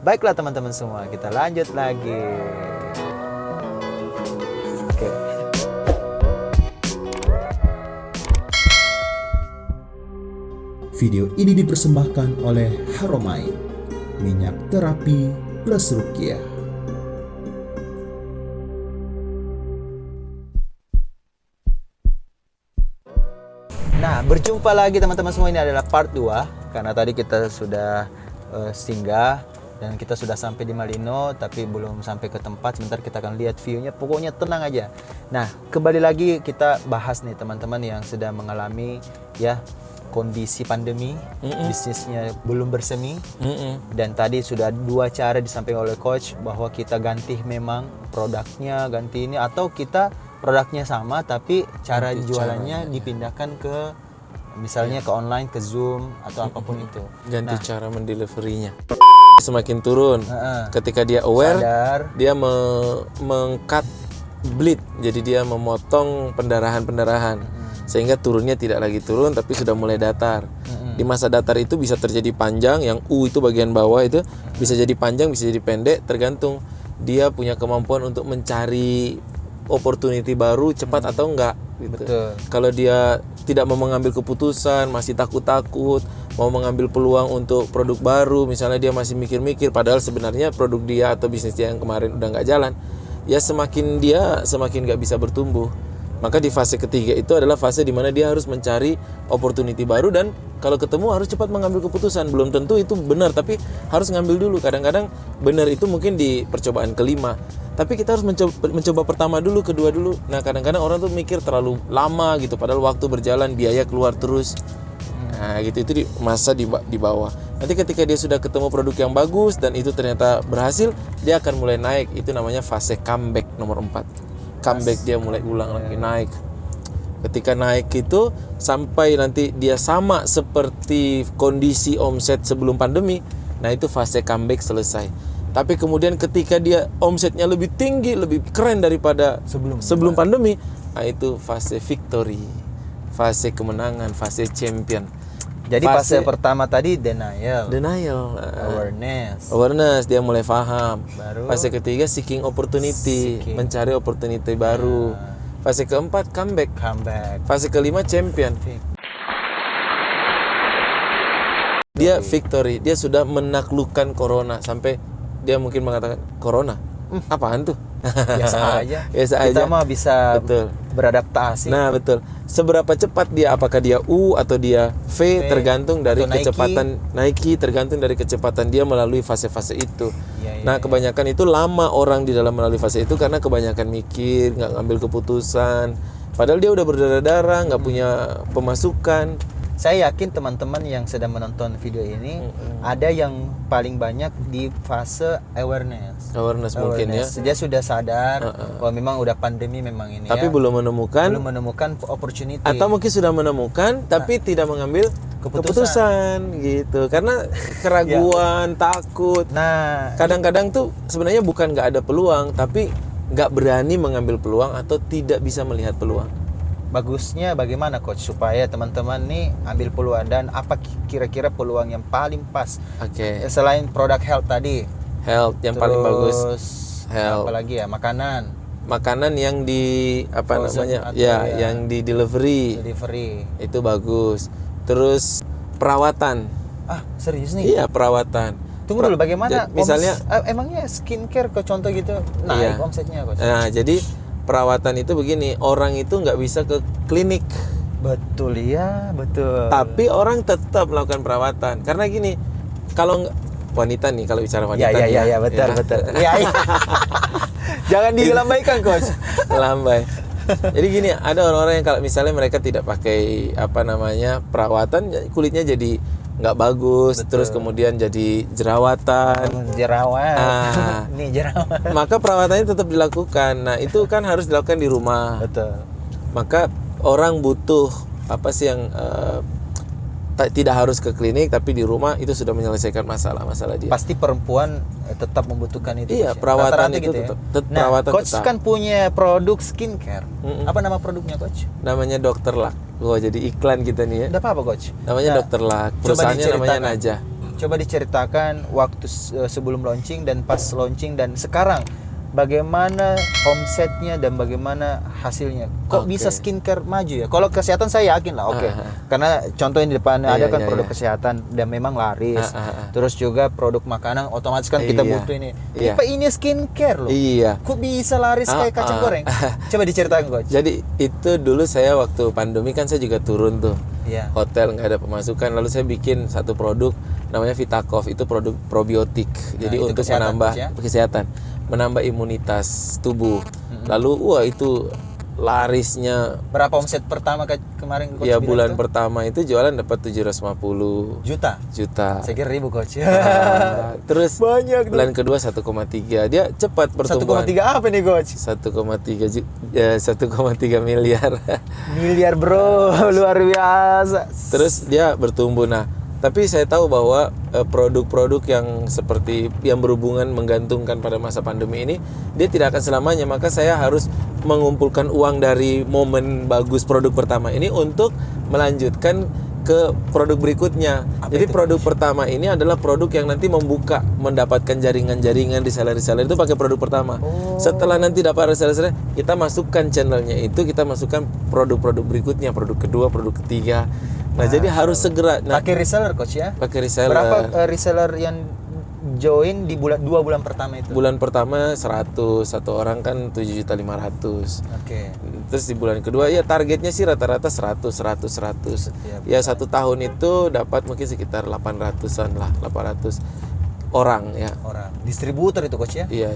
Baiklah teman-teman semua, kita lanjut lagi. Oke. Video ini dipersembahkan oleh Haromain, minyak terapi plus ruqyah. Nah, berjumpa lagi teman-teman semua, ini adalah part 2 karena tadi kita sudah singgah dan kita sudah sampai di Malino tapi belum sampai ke tempat. Sebentar kita akan lihat view-nya, pokoknya tenang aja. Nah, kembali lagi kita bahas nih teman-teman yang sedang mengalami ya kondisi pandemi, bisnisnya belum bersemi. Dan tadi sudah 2 cara disampaikan oleh coach bahwa kita ganti memang produknya, ganti ini, atau kita produknya sama tapi cara jualannya dipindahkan ke misalnya ke online, ke Zoom atau apapun itu. Ganti cara mendeliverinya. Semakin turun. Ketika dia aware, Sadar. dia meng-cut bleed. Jadi dia memotong pendarahan-pendarahan. Sehingga turunnya tidak lagi turun tapi sudah mulai datar. Di masa datar itu bisa terjadi panjang, yang U itu bagian bawah itu bisa jadi panjang, bisa jadi pendek, tergantung dia punya kemampuan untuk mencari opportunity baru cepat atau enggak gitu. Kalau dia tidak mau mengambil keputusan, masih takut-takut, mau mengambil peluang untuk produk baru, misalnya dia masih mikir-mikir padahal sebenarnya produk dia atau bisnis dia yang kemarin udah nggak jalan, ya semakin nggak bisa bertumbuh. Maka di fase ketiga itu adalah fase di mana dia harus mencari opportunity baru, dan kalau ketemu harus cepat mengambil keputusan. Belum tentu itu benar, tapi harus ngambil dulu. Kadang-kadang benar itu mungkin di percobaan kelima, tapi kita harus mencoba pertama dulu, kedua dulu. Nah, kadang-kadang orang tuh mikir terlalu lama gitu, padahal waktu berjalan, biaya keluar terus. Nah, gitu, itu di masa di bawah. Nanti ketika dia sudah ketemu produk yang bagus dan itu ternyata berhasil, dia akan mulai naik. Itu namanya fase comeback nomor 4. Comeback, dia mulai ulang lagi, naik. Ketika naik itu sampai nanti dia sama seperti kondisi omset sebelum pandemi, nah itu fase comeback selesai. Tapi kemudian ketika dia omsetnya lebih tinggi, lebih keren daripada sebelum pandemi, nah itu fase victory, fase kemenangan, fase champion. Jadi fase pertama tadi denial, awareness, dia mulai paham. Baru fase ketiga seeking opportunity, mencari opportunity baru. Fase keempat comeback. Fase kelima champion. Dia victory, dia sudah menaklukkan corona, sampai dia mungkin mengatakan corona apaan tuh? Biasa aja. Kita Kita mah bisa beradaptasi. Nah, betul. Seberapa cepat dia, apakah dia U atau dia V, tergantung dari kecepatan Nike, tergantung dari kecepatan dia melalui fase-fase itu. Nah, kebanyakan itu lama orang di dalam melalui fase itu karena kebanyakan mikir, nggak ngambil keputusan. Padahal dia udah berdarah-darah, nggak punya pemasukan. Saya yakin teman-teman yang sedang menonton video ini ada yang paling banyak di fase awareness mungkin ya. Dia sudah sadar bahwa memang udah pandemi memang ini, tapi belum menemukan opportunity, atau mungkin sudah menemukan tapi tidak mengambil keputusan gitu karena keraguan, takut. Nah, kadang-kadang tuh sebenarnya bukan nggak ada peluang, tapi nggak berani mengambil peluang atau tidak bisa melihat peluang. Bagusnya bagaimana coach supaya teman-teman nih ambil peluang, dan apa kira-kira peluang yang paling pas? Selain produk health tadi, yang paling bagus health, apalagi ya, makanan yang di yang di delivery itu bagus. Terus perawatan. Serius nih? Iya, perawatan. Tunggu dulu, bagaimana misalnya emangnya skincare ke contoh gitu naik omsetnya coach? Nah, jadi perawatan itu begini, orang itu nggak bisa ke klinik. Betul. Tapi orang tetap melakukan perawatan karena gini, kalau wanita nih, kalau bicara wanita betul. Jangan dilambaikan coach. Lambai. Jadi gini, ada orang-orang yang kalau misalnya mereka tidak pakai perawatan, kulitnya jadi nggak bagus. Terus kemudian jadi jerawatan. Nih jerawat. Maka perawatannya tetap dilakukan. Nah, itu kan harus dilakukan di rumah. Betul. Maka orang butuh apa sih yang tidak harus ke klinik, tapi di rumah itu sudah menyelesaikan masalah dia. Pasti perempuan tetap membutuhkan itu. Iya, perawatan itu gitu tetap. Nah, perawatan coach tetap. Kan punya produk skincare. Apa nama produknya coach? Namanya Dr. Luck. Jadi iklan kita nih ya. Udah apa coach? Namanya Dr. Luck. Perusahaannya namanya Najah. Coba diceritakan waktu sebelum launching dan pas launching dan sekarang bagaimana omsetnya dan bagaimana hasilnya. Kok Oke. bisa skincare maju ya? Kalau kesehatan saya yakin lah, oke. Karena contoh yang di depan ada Iya, kan iya, produk iya. kesehatan dan memang laris. Terus juga produk makanan otomatis kan kita Iya. butuh ini. Iya. Tapi ini skincare loh. Iya. Kok bisa laris kayak kacang goreng? Coba diceritakan coach. Jadi itu dulu saya waktu pandemi kan saya juga turun tuh. Iya. Hotel nggak ada pemasukan, lalu saya bikin satu produk namanya Vitakov, itu produk probiotik. Jadi itu untuk kesehatan, menambah Coach, ya? kesehatan, menambah imunitas tubuh. Lalu wah itu larisnya Berapa omset pertama kemarin coach ya bilang bulan itu? pertama itu jualan dapat 750 Juta. juta. Saya kira ribu coach. Terus Banyak bulan kedua 1,3. Dia cepat pertumbuhan. 1,3 apa nih coach? 1,3 miliar. Miliar bro, luar biasa. Terus dia bertumbuh. Nah, tapi saya tahu bahwa produk-produk yang seperti yang berhubungan menggantungkan pada masa pandemi ini dia tidak akan selamanya, maka saya harus mengumpulkan uang dari momen bagus produk pertama ini untuk melanjutkan ke produk berikutnya. Jadi produk pertama ini adalah produk yang nanti membuka, mendapatkan jaringan-jaringan reseller-reseller itu pakai produk pertama. Setelah nanti dapat reseller, kita masukkan channelnya itu, kita masukkan produk-produk berikutnya, produk kedua, produk ketiga. Nah, jadi harus segera. Nah, Pakai reseller coach ya? pakai reseller. Berapa reseller yang join di 2 bulan pertama itu? Bulan pertama 100, satu orang kan 7.500.000. Oke. Terus di bulan kedua ya targetnya sih rata-rata 100. Ya 1 tahun itu dapat mungkin sekitar 800-an lah, 800 orang ya. Orang distributor itu coach ya? Iya,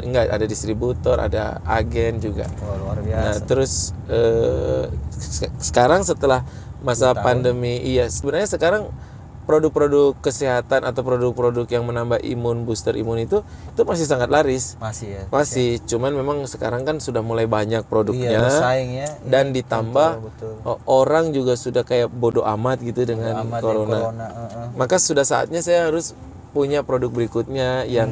enggak ada distributor, ada agen juga. Oh, luar Nah, biasa. terus sekarang setelah masa pandemi, iya sebenarnya sekarang produk-produk kesehatan atau produk-produk yang menambah imun, booster imun itu masih sangat laris. Masih ya. Masih, cuman memang sekarang kan sudah mulai banyak produknya. Iya, bersaing ya. Dan ditambah Betul. orang juga sudah kayak bodoh amat gitu dengan Amat corona. corona. Maka sudah saatnya saya harus punya produk berikutnya yang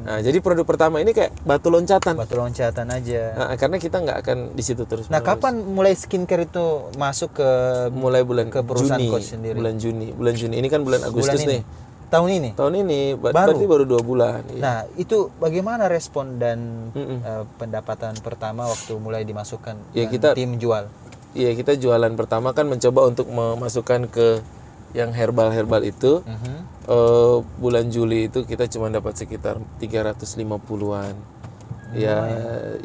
nah, jadi produk pertama ini kayak batu loncatan. Batu loncatan aja. Nah, karena kita nggak akan di situ terus. Nah, kapan mulai skincare itu masuk ke mulai bulan ke perusahaan Juni, coach sendiri? bulan Juni ini kan bulan Agustus bulan ini? nih. Tahun ini? Tahun ini berarti baru 2 bulan. Iya. Nah, itu bagaimana respon dan pendapatan pertama waktu mulai dimasukkan Ya, dan kita- tim jual? Iya, kita jualan pertama kan mencoba untuk memasukkan ke yang herbal itu. Bulan Juli itu kita cuma dapat sekitar 350-an.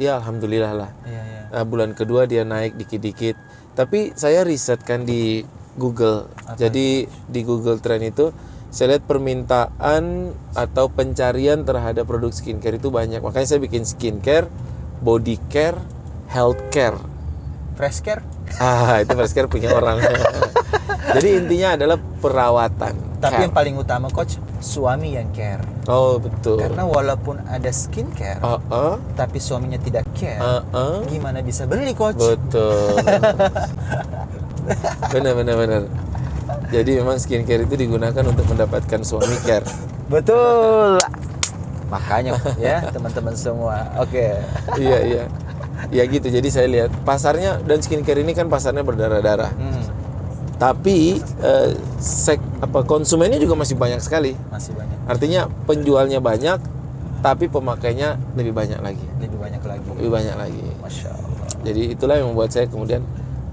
Ya alhamdulillah lah. Iya, iya. Nah, bulan kedua dia naik dikit-dikit. Tapi saya riset kan di Google. Jadi di Google Trend itu saya lihat permintaan atau pencarian terhadap produk skincare itu banyak. Makanya saya bikin skincare, body care, health care. Fresh care? Itu fresh care punya orang. Jadi intinya adalah perawatan. Tapi care. yang paling utama coach, suami yang care. Oh betul. Karena walaupun ada skincare, tapi suaminya tidak care, gimana bisa beli coach? Betul. Benar. Jadi memang skincare itu digunakan untuk mendapatkan suami care. Betul. Makanya ya teman-teman semua. Oke. Iya. Ya gitu. Jadi saya lihat pasarnya dan skincare ini kan pasarnya berdarah-darah. Tapi konsumennya juga masih banyak sekali. Masih banyak. Artinya penjualnya banyak, tapi pemakainya lebih banyak lagi. Lebih banyak lagi. Lebih banyak lagi. Masya Allah. Jadi itulah yang membuat saya kemudian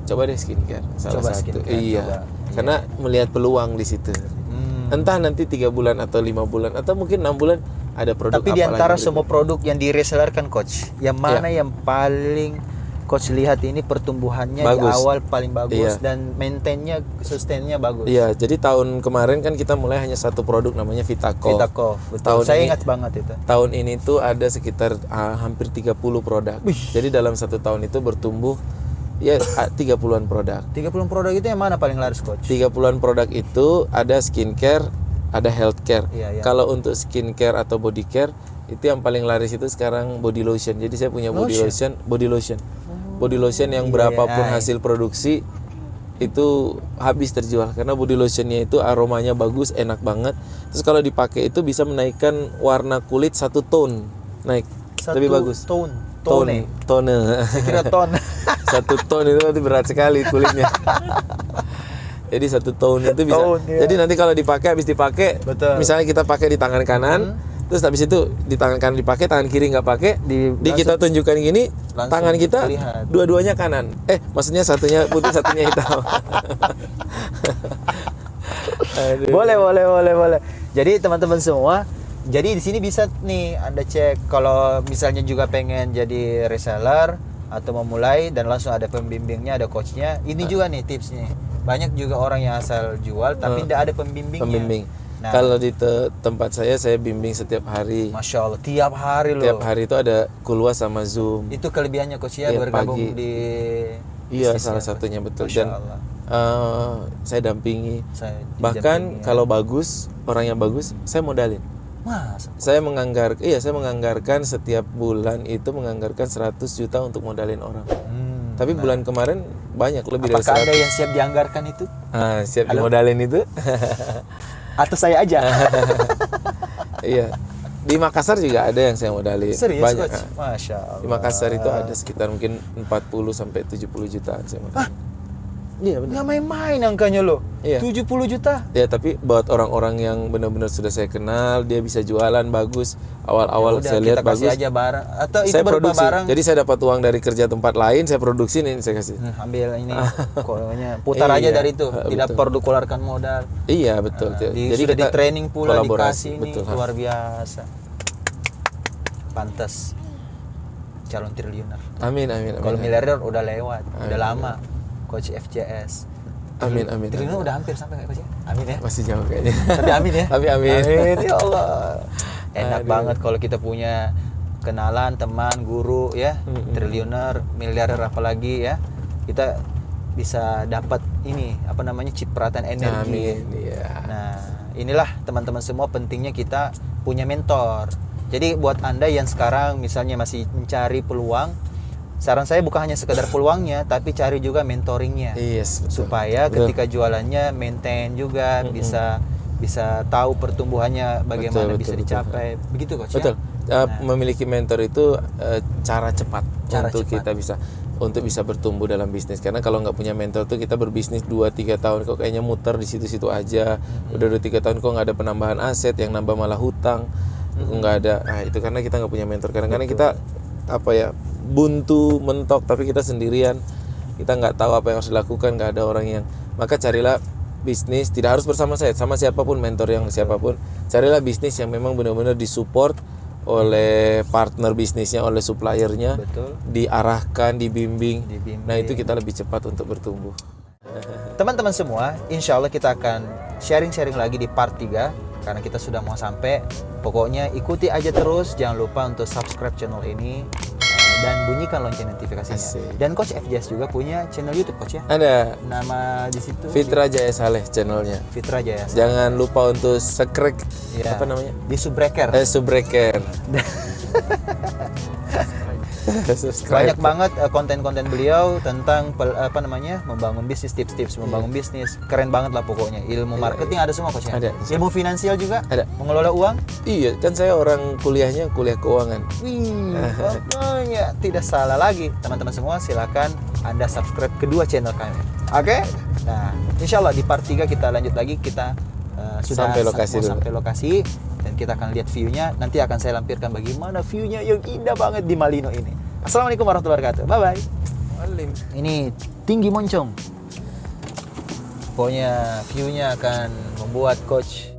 coba deh skincare salah Coba satu. skincare, Iya. coba. Karena melihat peluang di situ. Entah nanti 3 bulan atau 5 bulan atau mungkin 6 bulan ada produk Tapi apa di antara lagi semua produk yang diresellerkan coach, yang mana yang paling coach lihat ini pertumbuhannya Bagus. di awal paling bagus Iya. dan maintainnya, sustainnya bagus? Iya, jadi tahun kemarin kan kita mulai hanya satu produk namanya Vitakov. Vitakov, betul. Tahun Saya ini- ingat banget itu. Tahun ini tuh ada sekitar hampir 30 produk. Jadi dalam 1 tahun itu bertumbuh ya 30-an produk. 30 produk itu yang mana paling laris coach? 30-an produk itu ada skincare, ada healthcare. Iya. Kalau untuk skincare atau body care itu yang paling laris itu sekarang body lotion. Jadi saya punya body lotion. Body lotion yang berapapun hasil produksi itu habis terjual karena body lotionnya itu aromanya bagus, enak banget. Terus kalau dipakai itu bisa menaikkan warna kulit 1 tone, naik lebih bagus. Tone. Tone. Saya kira ton. 1 ton itu berarti berat sekali kulitnya. Jadi 1 tahun itu bisa. Tahun, ya. Jadi nanti kalau dipakai, habis dipakai, Betul. misalnya kita pakai di tangan kanan, terus habis itu di tangan kanan dipakai, tangan kiri nggak pakai, di kita tunjukkan gini, langsung tangan kita terlihat. dua-duanya kanan. Maksudnya satunya putih, satunya hitam. Aduh. Boleh. Jadi teman-teman semua, jadi di sini bisa nih Anda cek kalau misalnya juga pengen jadi reseller atau memulai dan langsung ada pembimbingnya, ada coachnya. Ini juga nih tipsnya. Banyak juga orang yang asal jual tapi tidak ada pembimbingnya. Pembimbing. Nah, Kalau di tempat saya bimbing setiap hari. Masya Allah, tiap hari loh. Tiap hari itu ada Kulwa sama Zoom. Itu kelebihannya coach ya, Iya, bergabung pagi. di Iya, bisnis salah ya, satunya betul. Masya Dan Allah. saya dampingi. Saya Bahkan didampingi, ya. kalau bagus, orang yang bagus, saya modalin. Mas, Saya menganggarkan setiap bulan itu menganggarkan 100 juta untuk modalin orang. Tapi bulan kemarin banyak, lebih dari apakah 100. ada yang siap dianggarkan itu? Siap dimodalin itu? Atau saya aja? Iya. Di Makassar juga ada yang saya modalin. Serius Banyak. coach? Masya Allah. Di Makassar itu ada sekitar mungkin 40 sampai 70 jutaan saya modalin. Iya benar. Nggak main-main angkanya loh. Iya. 70 juta. Ya tapi buat orang-orang yang benar-benar sudah saya kenal, dia bisa jualan bagus. Awal-awal Udah, saya kita lihat kasih bagus. aja barang atau itu Saya berupa produksi. barang. Jadi saya dapat uang dari kerja tempat lain, saya produksi ini saya kasih. Ambil ini pokoknya putar aja Iya, dari itu, tidak betul. perlu keluarkan modal. Iya betul. Jadi sudah di training pula, dikasih ini betul. luar biasa. Pantas calon triliuner. Amin. Kalau miliarder udah lewat, udah lama. Coach FJS. Amin. Triliuner udah hampir sampai nggak coach ya? Amin ya. Masih jauh kayaknya. Tapi amin ya. Tapi amin. Amin ya Allah. Enak Aduh. banget kalau kita punya kenalan, teman, guru ya, triliuner, miliarder apalagi ya. Kita bisa dapat ini apa namanya cipratan energi. Amin. Iya. Nah, inilah teman-teman semua pentingnya kita punya mentor. Jadi buat Anda yang sekarang misalnya masih mencari peluang, saran saya bukan hanya sekedar peluangnya, tapi cari juga mentoringnya. Yes, betul. Supaya Betul. ketika jualannya maintain juga, bisa tahu pertumbuhannya bagaimana Betul, bisa betul, dicapai. Begitu coach Betul. ya? Memiliki mentor itu cara cepat Cara untuk cepat. kita bisa bertumbuh dalam bisnis. Karena kalau nggak punya mentor tuh kita berbisnis 2-3 tahun kok kayaknya muter di situ-situ aja. Udah 2-3 tahun kok nggak ada penambahan aset, yang nambah malah hutang. Nggak ada. Itu karena kita nggak punya mentor. Kadang-kadang kita buntu mentok, tapi kita sendirian. Kita nggak tahu apa yang harus dilakukan, nggak ada orang yang. Maka carilah bisnis, tidak harus bersama saya, sama siapapun, mentor yang siapapun. Carilah bisnis yang memang benar-benar disupport oleh partner bisnisnya, oleh suppliernya, Betul. diarahkan, dibimbing. Dibimbing. Nah itu kita lebih cepat untuk bertumbuh. Teman-teman semua, insya Allah kita akan sharing-sharing lagi di part 3 karena kita sudah mau sampai. Pokoknya ikuti aja terus, jangan lupa untuk subscribe channel ini dan bunyikan lonceng notifikasinya. Asik. Dan Coach FJS juga punya channel YouTube coach ya. Ada Nama di situ Fitra Jaya Saleh channelnya. Fitra Jaya. Jangan lupa untuk subscribe. Iya. Apa namanya? Di Subbreaker. Subbreaker. Subscribe. Banyak banget konten-konten beliau tentang membangun bisnis, tips-tips membangun bisnis. Keren banget lah pokoknya. Ilmu marketing ada semua coach ya. Ada. Ilmu finansial juga. Ada. Mengelola uang. Iya, kan saya orang kuliah keuangan. Pokoknya tidak salah lagi. Teman-teman semua silakan Anda subscribe kedua channel kami. Oke? Nah, insya Allah di part 3 kita lanjut lagi. Kita sudah Sampai lokasi mau dulu. sampai lokasi dan kita akan lihat view-nya. Nanti akan saya lampirkan bagaimana view-nya yang indah banget di Malino ini. Assalamualaikum warahmatullahi wabarakatuh. Bye-bye. Ini tinggi moncong. Pokoknya view-nya akan membuat coach